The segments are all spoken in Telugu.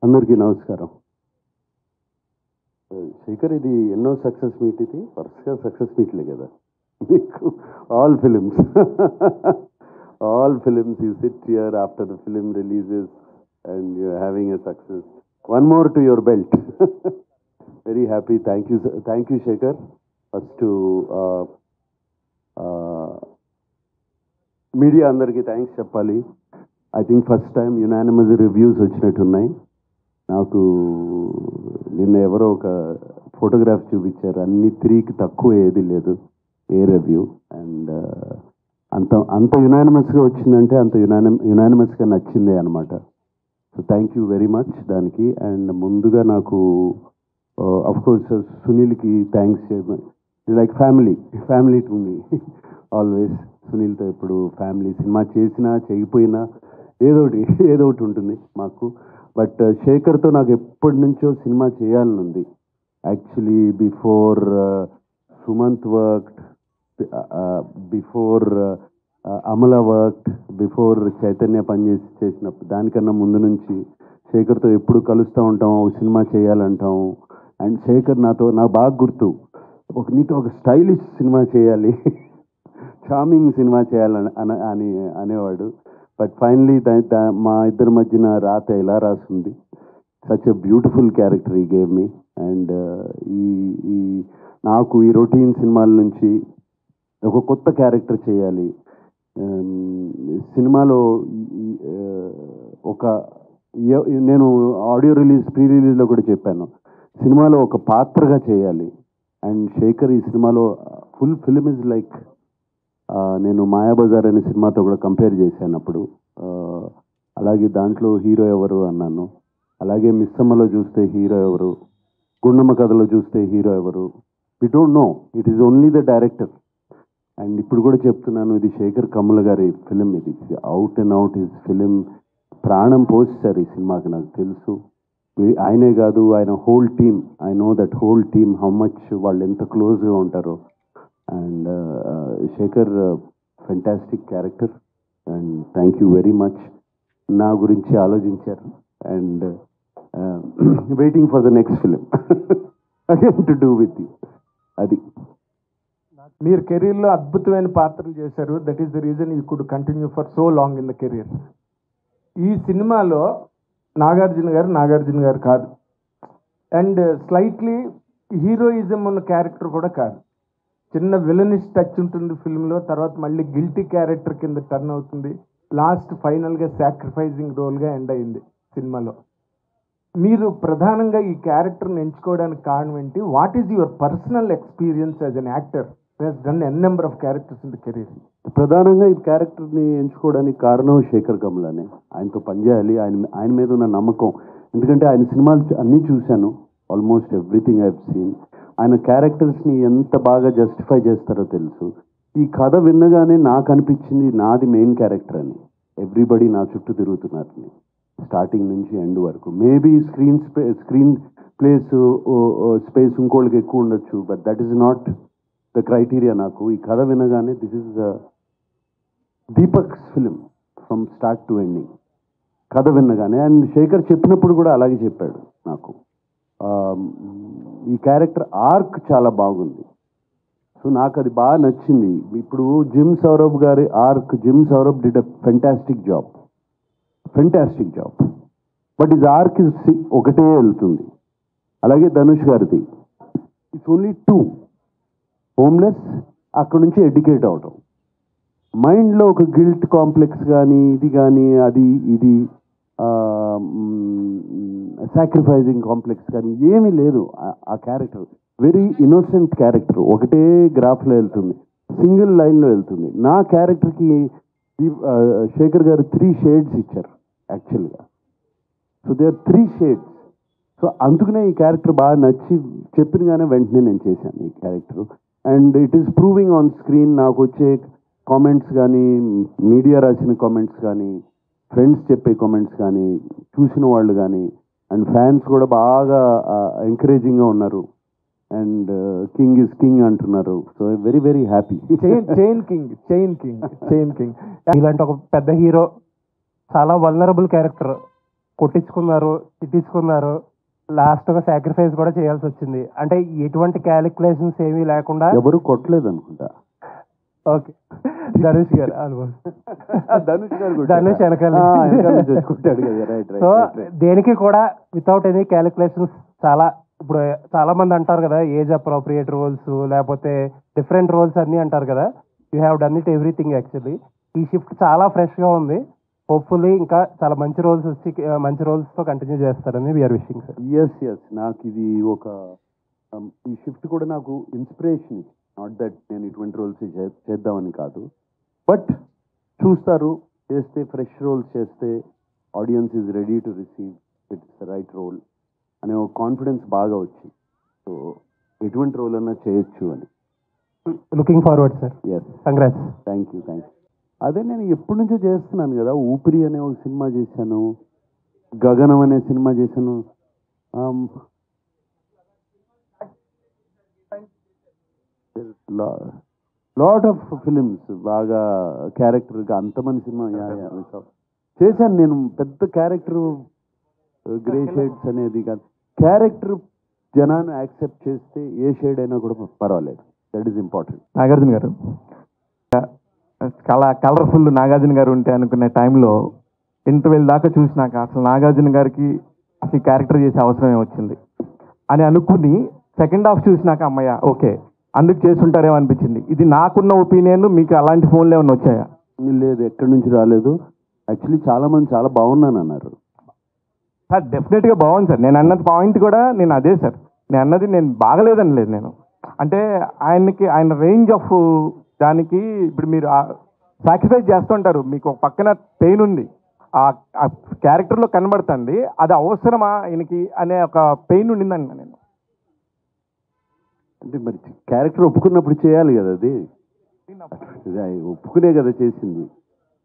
అందరికీ నమస్కారం. శేఖర్, ఇది ఎన్నో సక్సెస్ మీట్? ఇది వరుసగా సక్సెస్ మీట్లే కదా మీకు. All films you sit here after the film releases and you having a success. One more to your belt. Very happy. Thank you Shekhar. First media అందరికీ థ్యాంక్స్ చెప్పాలి. I think first time unanimous reviews వచ్చినట్టున్నాయి. నాకు నిన్న ఎవరో ఒక ఫోటోగ్రాఫ్ చూపించారు, అన్ని 3కి తక్కువ ఏది లేదు ఏ రివ్యూ. అండ్ అంత యునానిమస్గా వచ్చిందంటే అంత యునానిమస్గా నచ్చిందే అనమాట. So thank you very much దానికి. అండ్ ముందుగా నాకు అఫ్కోర్స్ సునీల్కి thanks. Like family to me always. సునీల్తో ఎప్పుడు ఫ్యామిలీ. సినిమా చేసినా చేయకపోయినా ఏదో ఒకటి ఉంటుంది మాకు. బట్ శేఖర్తో నాకు ఎప్పటి నుంచో సినిమా చేయాలని ఉంది. Actually before Sumanth worked, before Amala worked, before Chaitanya చేసినప్పుడు, దానికన్నా ముందు నుంచి శేఖర్తో ఎప్పుడు కలుస్తూ ఉంటాం, ఒక సినిమా చేయాలంటాం. అండ్ శేఖర్ నాకు బాగా గుర్తు, నీతో ఒక స్టైలిష్ సినిమా చేయాలి, చార్మింగ్ సినిమా చేయాలని అనేవాడు. బట్ ఫైనలీ మా ఇద్దరి మధ్యన రాత ఇలా రాసింది. సచ్ ఎ బ్యూటిఫుల్ క్యారెక్టర్ ఈ గేవ్ మీ. అండ్ ఈ నాకు ఈ రొటీన్ సినిమాల నుంచి ఒక కొత్త క్యారెక్టర్ చేయాలి సినిమాలో. నేను ఆడియో ప్రీ రిలీజ్లో కూడా చెప్పాను, సినిమాలో ఒక పాత్రగా చేయాలి. అండ్ శేఖర్ ఈ సినిమాలో ఫుల్ ఫిలిం ఇస్ లైక్, నేను మాయాబజార్ అనే సినిమాతో కూడా కంపేర్ చేశాను అప్పుడు. అలాగే దాంట్లో హీరో ఎవరు అన్నాను. అలాగే మిస్సమ్మలో చూస్తే హీరో ఎవరు, గుండమ్మ కథలో చూస్తే హీరో ఎవరు, we don't know. It is only the director. And ఇప్పుడు కూడా చెప్తున్నాను, ఇది శేఖర్ కమ్ముల గారి ఫిలిం. ఇది out and out his film. ప్రాణం పోస్తారు ఈ సినిమాకి, నాకు తెలుసు. ఆయనే కాదు, ఆయన whole team. I know that whole team how much వాళ్ళు ఎంత క్లోజ్గా ఉంటారో. And Sekhar fantastic character. And thank you very much. నా గురించి ఆలోచించారు. And waiting for the next film again to do with you. అది మీరు కెరీర్లో అద్భుతమైన పాత్రలు చేశారు. That is the reason you could continue for so long in the career. ఈ సినిమాలో నాగార్జున గారు కాదు. అండ్ స్లైట్లీ హీరోయిజం ఉన్న క్యారెక్టర్ కూడా కాదు. చిన్న విలనిష్ టచ్ ఉంటుంది ఫిల్మ్లో, తర్వాత మళ్ళీ గిల్టీ క్యారెక్టర్ కింద టర్న్ అవుతుంది, లాస్ట్ ఫైనల్గా సాక్రిఫైజింగ్ రోల్గా ఎండ్ అయింది సినిమాలో. మీరు ప్రధానంగా ఈ క్యారెక్టర్ని ఎంచుకోవడానికి కారణం ఏంటి? What is your personal experience as an actor who has done N number of characters in the career? ప్రధానంగా ఈ క్యారెక్టర్ని ఎంచుకోవడానికి కారణం శేఖర్ కమ్ములనే. ఆయనతో పనిచేయాలి, ఆయన మీద ఉన్న నమ్మకం. ఎందుకంటే ఆయన సినిమాలు అన్నీ చూశాను, almost everything I have seen. ఆయన క్యారెక్టర్స్ని ఎంత బాగా జస్టిఫై చేస్తారో తెలుసు. ఈ కథ విన్నగానే నాకు అనిపించింది నాది మెయిన్ క్యారెక్టర్ అని. ఎవ్రీబడి నా చుట్టూ తిరుగుతున్నారని, స్టార్టింగ్ నుంచి ఎండ్ వరకు. మేబీ స్క్రీన్ స్పేస్ ఇంకోళ్ళకి ఎక్కువ ఉండొచ్చు, but that is not the criteria. నాకు ఈ కథ వినగానే this is Deepak's film from start to ending, కథ విన్నగానే. అండ్ శేఖర్ చెప్పినప్పుడు కూడా అలాగే చెప్పాడు నాకు. ఈ క్యారెక్టర్ ఆర్క్ చాలా బాగుంది. సో నాకు అది బాగా నచ్చింది. ఇప్పుడు జిమ్ సౌరభ్ గారి arc, gym Saurabh did a fantastic job. But ఇది ఆర్క్ ఒకటే వెళ్తుంది. అలాగే ధనుష్ గారిది ఇట్స్ ఓన్లీ 2. హోమ్లెస్, అక్కడ నుంచి ఎడ్యుకేట్ అవడం, మైండ్లో ఒక గిల్ట్ కాంప్లెక్స్ కానీ ఇది సాక్రిఫైజింగ్ కాంప్లెక్స్ కానీ ఏమీ లేదు. ఆ క్యారెక్టర్ వెరీ ఇన్నోసెంట్ క్యారెక్టర్, ఒకటే గ్రాఫ్లో వెళ్తుంది, సింగిల్ లైన్లో వెళ్తుంది. నా క్యారెక్టర్కి శేఖర్ గారు 3 షేడ్స్ ఇచ్చారు యాక్చువల్గా. So they are 3 shades. So అందుకనే ఈ క్యారెక్టర్ బాగా నచ్చి చెప్పినగానే వెంటనే నేను చేశాను ఈ character. And it is proving on screen. నాకు వచ్చే కామెంట్స్ కానీ, మీడియా రాసిన కామెంట్స్ కానీ, ఫ్రెండ్స్ చెప్పే కామెంట్స్ కానీ, చూసిన వాళ్ళు కానీ, అండ్ ఫ్యాన్స్ కూడా బాగా ఎంకరేజింగ్గా ఉన్నారు. అండ్ కింగ్ ఇస్ కింగ్ అంటున్నారు. So very very happy. Chain king. ఇలాంటి ఒక పెద్ద హీరో, చాలా వల్నరబుల్ క్యారెక్టర్, కొట్టించుకున్నారు, తిట్టించుకున్నారు, లాస్ట్ ఒక సాక్రిఫైస్ కూడా చేయాల్సి వచ్చింది. అంటే ఎటువంటి క్యాలిక్యులేషన్స్ ఏమీ లేకుండా. ఎవరు కొట్టలేదు అనుకుంటా. ఓకే, ధనుష్ గారు ధనుష్ వెనకాల. సో దేనికి కూడా వితౌట్ ఎనీ క్యాలిక్యులేషన్స్ చాలా. ఇప్పుడు చాలా మంది అంటారు కదా ఏజ్ అప్రోప్రియేట్ రోల్స్ లేకపోతే డిఫరెంట్ రోల్స్ అన్ని అంటారు కదా. You have done it everything. Actually ఈ షిఫ్ట్ చాలా ఫ్రెష్ గా ఉంది. హోప్ఫుల్లీ ఇంకా చాలా మంచి రోల్స్ వచ్చి మంచి రోల్స్ తో కంటిన్యూ చేస్తారని వీఆర్ విషింగ్ సార్. ఎస్ నాకు ఇది ఒక ఈ షిఫ్ట్ కూడా నాకు ఇన్స్పిరేషన్. నాట్ దట్ నేను ఇటువంటి రోల్స్ చేద్దామని కాదు, బట్ చూస్తారు, చేస్తే ఫ్రెష్ రోల్స్ చేస్తే audience is ready to receive it's the right role అనే ఒక కాన్ఫిడెన్స్ బాగా వచ్చింది. సో ఎటువంటి రోల్ అన్నా చేయొచ్చు అని. Looking forward sir. Yes, congrats. Thank you. అదే నేను ఎప్పటి నుంచో చేస్తున్నాను కదా. ఊపిరి అనే ఒక సినిమా చేశాను, గగనం అనే సినిమా చేశాను. లాట్ ఆఫ్ ఫిలిమ్స్ బాగా క్యారెక్టర్గా అంతమంది సినిమా చేశాను నేను. పెద్ద క్యారెక్టర్ గ్రే షేడ్స్ అనేది కాదు, క్యారెక్టర్ జనాన్ని యాక్సెప్ట్ చేస్తే ఏ షేడ్ అయినా కూడా పర్వాలేదు. That is important. నాగార్జున గారు కలర్ఫుల్ నాగార్జున గారు ఉంటే అనుకునే టైంలో ఇంటర్వెల్ దాకా చూసినాక అసలు నాగార్జున గారికి అసలు క్యారెక్టర్ చేసే అవసరమే వచ్చింది అని అనుకుని సెకండ్ హాఫ్ చూసినాక అమ్మయ్య ఓకే అందుకు చేస్తుంటారేమో అనిపించింది. ఇది నాకున్న ఒపీనియన్. మీకు అలాంటి ఫోన్లు ఏమైనా వచ్చాయా? లేదు, ఎక్కడి నుంచి రాలేదు. యాక్చువల్లీ చాలా మంది చాలా బాగున్నాను అన్నారు సార్. డెఫినెట్గా బాగుంది సార్. నేను అన్నది పాయింట్ కూడా నేను అదే సార్. నేను అన్నది నేను బాగలేదని లేదు. నేను అంటే ఆయన రేంజ్ ఆఫ్ దానికి ఇప్పుడు మీరు సాక్రిఫైస్ చేస్తుంటారు. మీకు ఒక పక్కన పెయిన్ ఉంది, ఆ క్యారెక్టర్లో కనబడుతుంది. అది అవసరమా ఆయనకి అనే ఒక పెయిన్ ఉండిందండి. నేను అంటే మరి క్యారెక్టర్ ఒప్పుకున్నప్పుడు చేయాలి కదా. అది ఒప్పుకునే కదా చేసింది.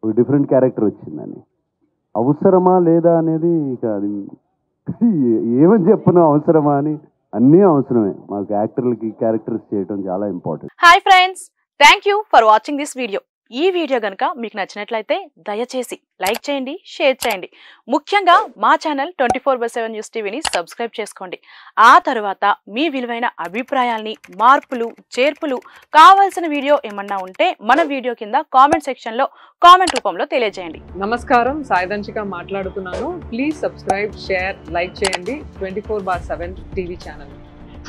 ఒక డిఫరెంట్ క్యారెక్టర్ వచ్చిందని అవసరమా లేదా అనేది ఇక అది ఏమని చెప్పను. అవసరమా అని అన్నీ అవసరమే. మాకు యాక్టర్లకి క్యారెక్టర్స్ చేయడం చాలా important. Hi friends, thank you for watching this video. ఈ వీడియో గనుక మీకు నచ్చినట్లయితే దయచేసి లైక్ చేయండి, షేర్ చేయండి. ముఖ్యంగా మా ఛానల్ 24/7 న్యూస్ టీవీని సబ్స్క్రైబ్ చేసుకోండి. ఆ తర్వాత మీ విలువైన అభిప్రాయాల్ని, మార్పులు, చేర్పులు, కావాల్సిన వీడియో ఏమన్నా ఉంటే మన వీడియో కింద కామెంట్ సెక్షన్ లో కామెంట్ రూపంలో తెలియజేయండి. నమస్కారం, సాయిదంచిక మాట్లాడుతున్నాను. ప్లీజ్ సబ్స్క్రైబ్, షేర్, లైక్ చేయండి 24/7 టీవీ ఛానల్.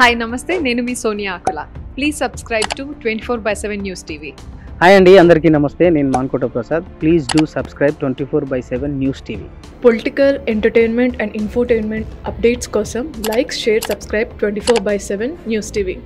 హాయ్ నమస్తే, నేను మీ Sonia Akula. Please subscribe to 24/7 news TV. Hi అండి, అందరికీ నమస్తే. నేను Mankota Prasad. Please do subscribe 24/7 news TV. Political, entertainment and infotainment updates కోసం like, share, subscribe 24/7 news TV.